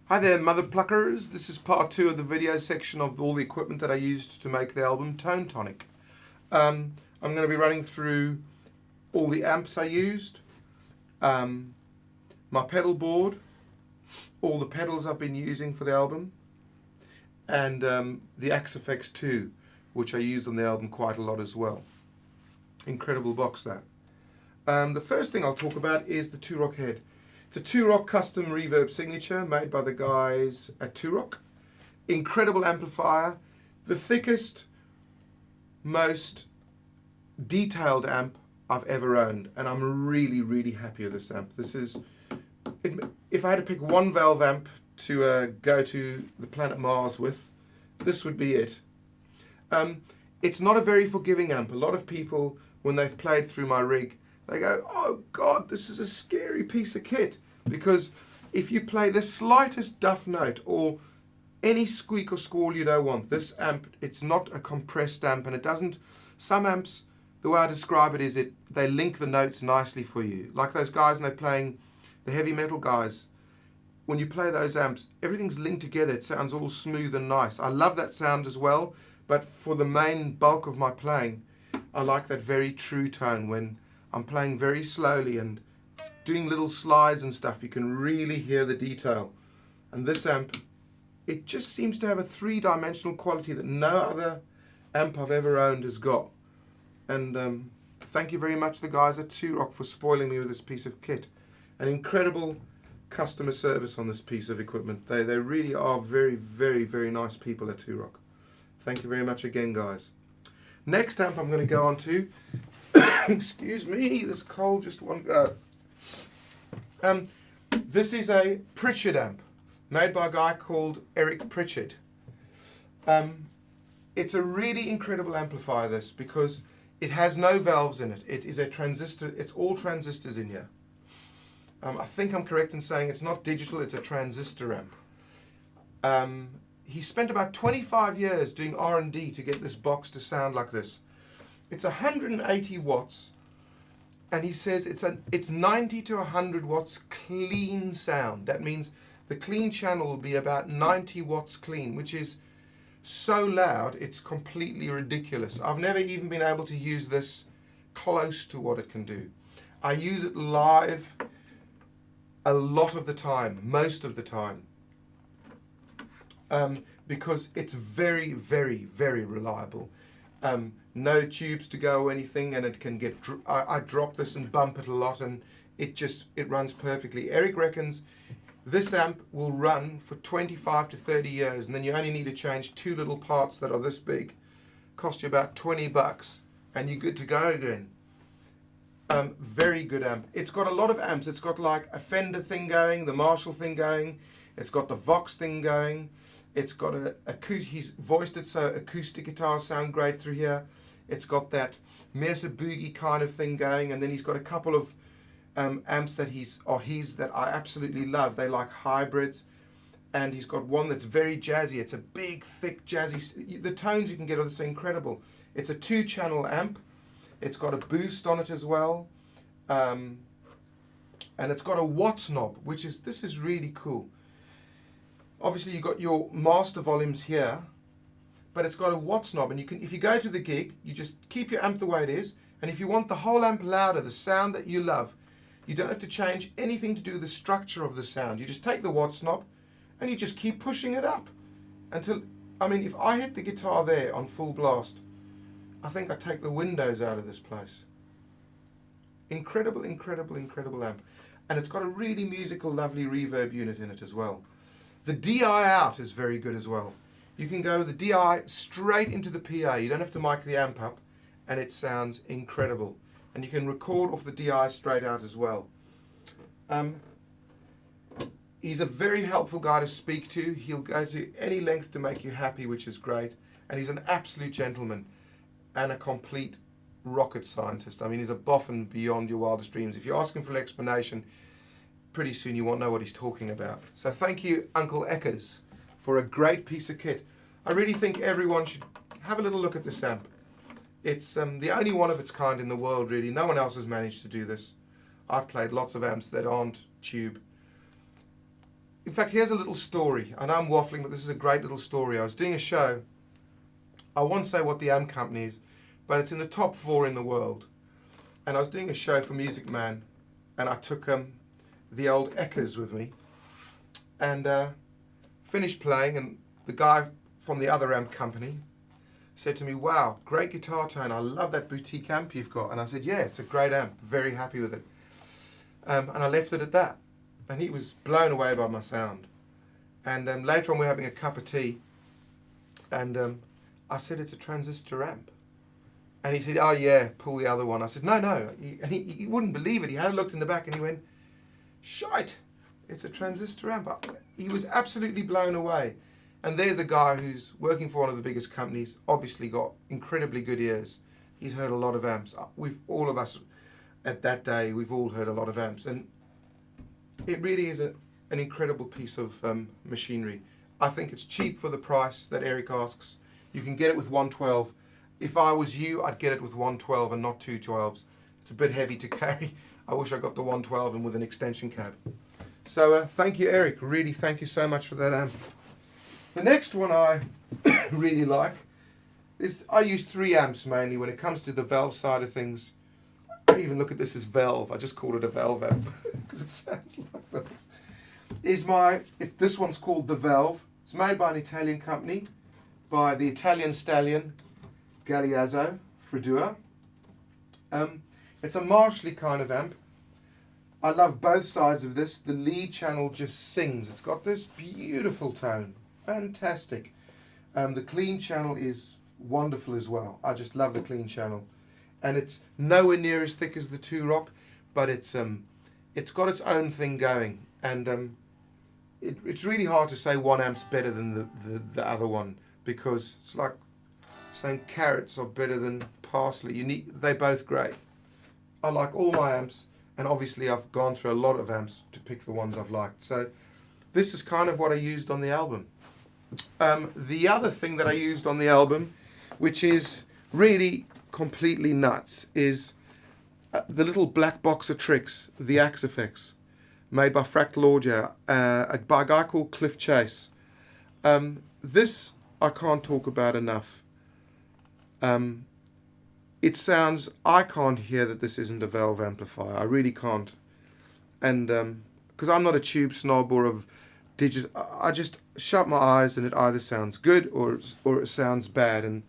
Hi there, mother pluckers. This is part 2 of the video section of all the equipment that I used to make the album Tone Tonic. I'm going to be running through all the amps I used, my pedal board, all the pedals I've been using for the album, and the Axe-FX 2, which I used on the album quite a lot as well. Incredible box that. The first thing I'll talk about is the 2-Rock head. It's a 2-Rock custom reverb signature made by the guys at 2-Rock. Incredible amplifier, the thickest, most detailed amp I've ever owned, and I'm really happy with this amp. This is, if I had to pick one valve amp to go to the planet Mars with, this would be it. It's not a very forgiving amp. A lot of people, when they've played through my rig, they go, oh God, this is a scary piece of kit. Because if you play the slightest duff note or any squeak or squall you don't want, this amp, it's not a compressed amp, and it doesn't, some amps, the way I describe it is they link the notes nicely for you. Like those guys when they're playing, the heavy metal guys, when you play those amps, everything's linked together. It sounds all smooth and nice. I love that sound as well, but for the main bulk of my playing, I like that very true tone. When I'm playing very slowly and doing little slides and stuff, you can really hear the detail. And this amp, it just seems to have a 3-dimensional quality that no other amp I've ever owned has got. And thank you very much, the guys at 2-Rock, for spoiling me with this piece of kit. An incredible customer service on this piece of equipment. They really are very nice people at 2-Rock. Thank you very much again, guys. Next amp I'm going to go on to, excuse me, this cold just won't go. This is a Pritchard amp made by a guy called Pritchard. It's a really incredible amplifier, this, because it has no valves in it. It is a transistor. It's all transistors in here. I think I'm correct in saying it's not digital, it's a transistor amp. He spent about 25 years doing R&D to get this box to sound like this. It's 180 watts. And he says it's 90 to 100 watts clean sound. That means the clean channel will be about 90 watts clean, which is so loud it's completely ridiculous. I've never even been able to use this close to what it can do. I use it live a lot of the time, most of the time, because it's very reliable. No tubes to go or anything, and it can get, I drop this and bump it a lot, and it runs perfectly. Eric reckons this amp will run for 25 to 30 years, and then you only need to change 2 little parts that are this big, cost you about 20 bucks, and you're good to go again. Very good amp. It's got a lot of amps. It's got like a Fender thing going, the Marshall thing going, it's got the Vox thing going, it's got he's voiced it so acoustic guitars sound great through here. It's got that Mesa Boogie kind of thing going, and then he's got a couple of amps that that I absolutely love. They like hybrids, and he's got one that's very jazzy. It's a big, thick, jazzy. The tones you can get are so incredible. It's a 2-channel amp. It's got a boost on it as well, and it's got a watts knob, this is really cool. Obviously you've got your master volumes here, but it's got a watts knob, and you can, if you go to the gig, you just keep your amp the way it is, and if you want the whole amp louder, the sound that you love, you don't have to change anything to do with the structure of the sound. You just take the watts knob and you just keep pushing it up until, I mean, if I hit the guitar there on full blast, I think I take the windows out of this place. Incredible amp. And it's got a really musical, lovely reverb unit in it as well. The DI out is very good as well. You can go with the DI straight into the PA. You don't have to mic the amp up, and it sounds incredible. And you can record off the DI straight out as well. He's a very helpful guy to speak to. He'll go to any length to make you happy, which is great. And he's an absolute gentleman and a complete rocket scientist. I mean, he's a boffin beyond your wildest dreams. If you ask him for an explanation, pretty soon you won't know what he's talking about. So thank you, Uncle Eckers, for a great piece of kit. I really think everyone should have a little look at this amp. It's the only one of its kind in the world, really. No one else has managed to do this. I've played lots of amps that aren't tube. in fact, here's a little story. I know I'm waffling, but this is a great little story. I was doing a show. I won't say what the amp company is, but it's in the top 4 in the world. And I was doing a show for Music Man, and I took the old Eckers with me, and finished playing, and the guy from the other amp company said to me, "Wow, great guitar tone. I love that boutique amp you've got." And I said, "Yeah, it's a great amp. Very happy with it." And I left it at that. And he was blown away by my sound. And later on, we're having a cup of tea, and I said, "It's a transistor amp." And he said, "Oh yeah, pull the other one." I said, "No, no." And he wouldn't believe it. He had looked in the back and he went, "Shite, it's a transistor amp." He was absolutely blown away. And there's a guy who's working for one of the biggest companies, obviously got incredibly good ears. He's heard a lot of amps. All of us at that day, we've all heard a lot of amps. And it really is an incredible piece of machinery. I think it's cheap for the price that Eric asks. You can get it with 112. If I was you, I'd get it with 112 and not 212s. It's a bit heavy to carry. I wish I got the 112 and with an extension cab. So thank you, Eric. Really, thank you so much for that amp. The next one I really like is, I use 3 amps mainly when it comes to the valve side of things. I even look at this as valve. I just call it a valve amp because it sounds like valves. This one's called the Valve. It's made by an Italian company, by the Italian stallion Galeazzo Freddura. It's a Marshally kind of amp. I love both sides of this. The lead channel just sings. It's got this beautiful tone. Fantastic. The clean channel is wonderful as well. I just love the clean channel. And it's nowhere near as thick as the 2-rock, but it's got its own thing going. And it's really hard to say one amp's better than the other one, because it's like saying carrots are better than parsley. They're both great. I like all my amps, and obviously I've gone through a lot of amps to pick the ones I've liked. So this is kind of what I used on the album. The other thing that I used on the album, which is really completely nuts, is the little black box of tricks, the Axe-FX, made by Fractal Audio, by a guy called Cliff Chase. This I can't talk about enough. It sounds, I can't hear that this isn't a valve amplifier. I really can't. And because I'm not a tube snob or of digital, I just shut my eyes and it either sounds good or it sounds bad. And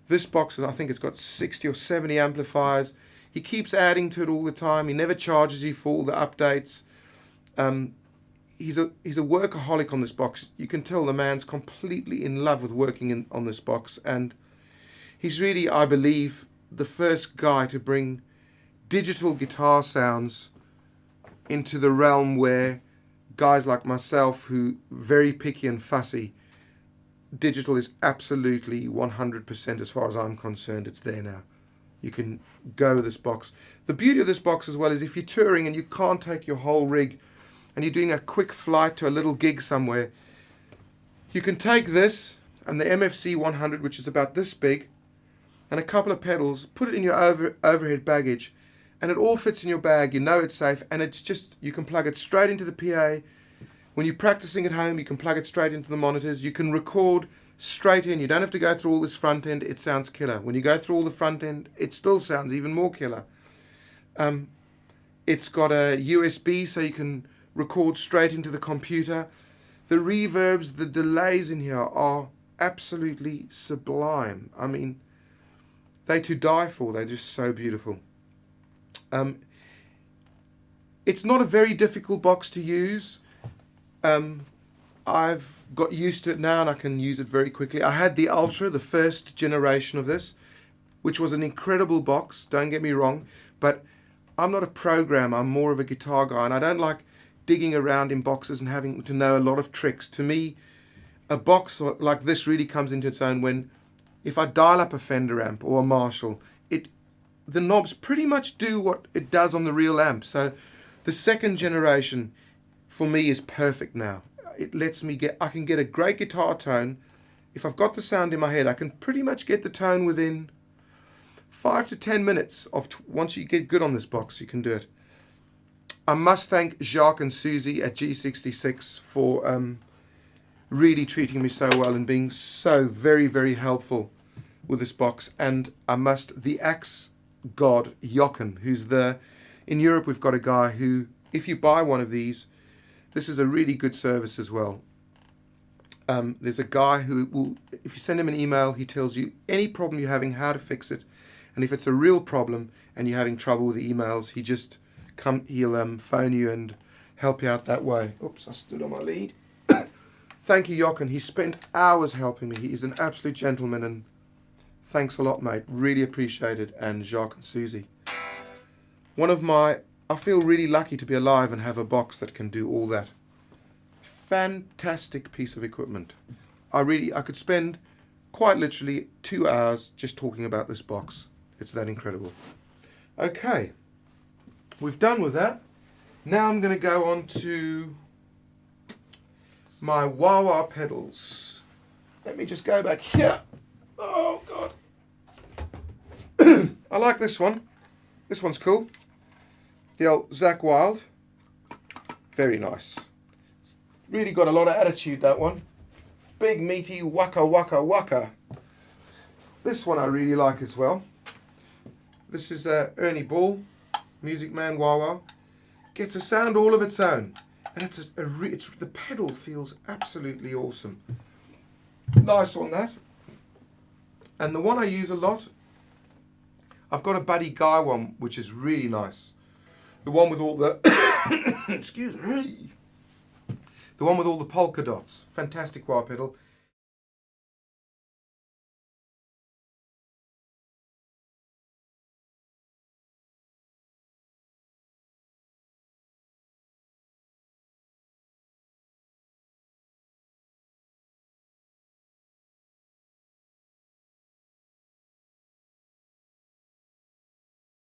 this box, I think it's got 60 or 70 amplifiers. He keeps adding to it all the time. He never charges you for all the updates. He's a workaholic on this box. You can tell the man's completely in love with working on this box, and he's really, I believe, the first guy to bring digital guitar sounds into the realm where guys like myself, who very picky and fussy, digital is absolutely 100%, as far as I'm concerned. It's there now. You can go with this box. The beauty of this box as well is if you're touring and you can't take your whole rig and you're doing a quick flight to a little gig somewhere, you can take this and the MFC 100, which is about this big, and a couple of pedals, put it in your overhead baggage, and it all fits in your bag. You know it's safe, and it's just, you can plug it straight into the PA. When you're practicing at home, you can plug it straight into the monitors. You can record straight in. You don't have to go through all this front end. It sounds killer. When you go through all the front end, it still sounds even more killer. It's got a USB, so you can record straight into the computer. The reverbs, the delays in here are absolutely sublime. I mean, they're to die for. They're just so beautiful. It's not a very difficult box to use. I've got used to it now and I can use it very quickly. I had the Ultra, the first generation of this, which was an incredible box, don't get me wrong, but I'm not a programmer, I'm more of a guitar guy, and I don't like digging around in boxes and having to know a lot of tricks. To me, a box like this really comes into its own when, if I dial up a Fender amp or a Marshall, the knobs pretty much do what it does on the real amp. So the second generation for me is perfect now. It lets me I can get a great guitar tone. If I've got the sound in my head, I can pretty much get the tone within 5 to 10 minutes of once you get good on this box, you can do it. I must thank Jacques and Susie at G66 for really treating me so well and being so very, very helpful with this box. And the Axe God, Jochen, who's in Europe, we've got a guy who, if you buy one of these, this is a really good service as well. There's a guy who will, if you send him an email, he tells you any problem you're having, how to fix it. And if it's a real problem and you're having trouble with the emails, he'll phone you and help you out that way. Oops, I stood on my lead. Thank you, Jochen. He spent hours helping me. He is an absolute gentleman, and thanks a lot, mate. Really appreciate it. And Jacques and Susie. I feel really lucky to be alive and have a box that can do all that. Fantastic piece of equipment. I could spend quite literally 2 hours just talking about this box. It's that incredible. Okay, we've done with that. Now I'm going to go on to my wah-wah pedals. Let me just go back here. Oh God. I like this one. This one's cool. The old Zach Wild. Very nice. It's really got a lot of attitude, that one. Big meaty waka waka waka. This one I really like as well. This is Ernie Ball, Music Man wah-wah. Gets a sound all of its own. And the pedal feels absolutely awesome. Nice on that. And the one I use a lot, I've got a Buddy Guy one, which is really nice. The one with all the excuse me. The one with all the polka dots. Fantastic wah pedal.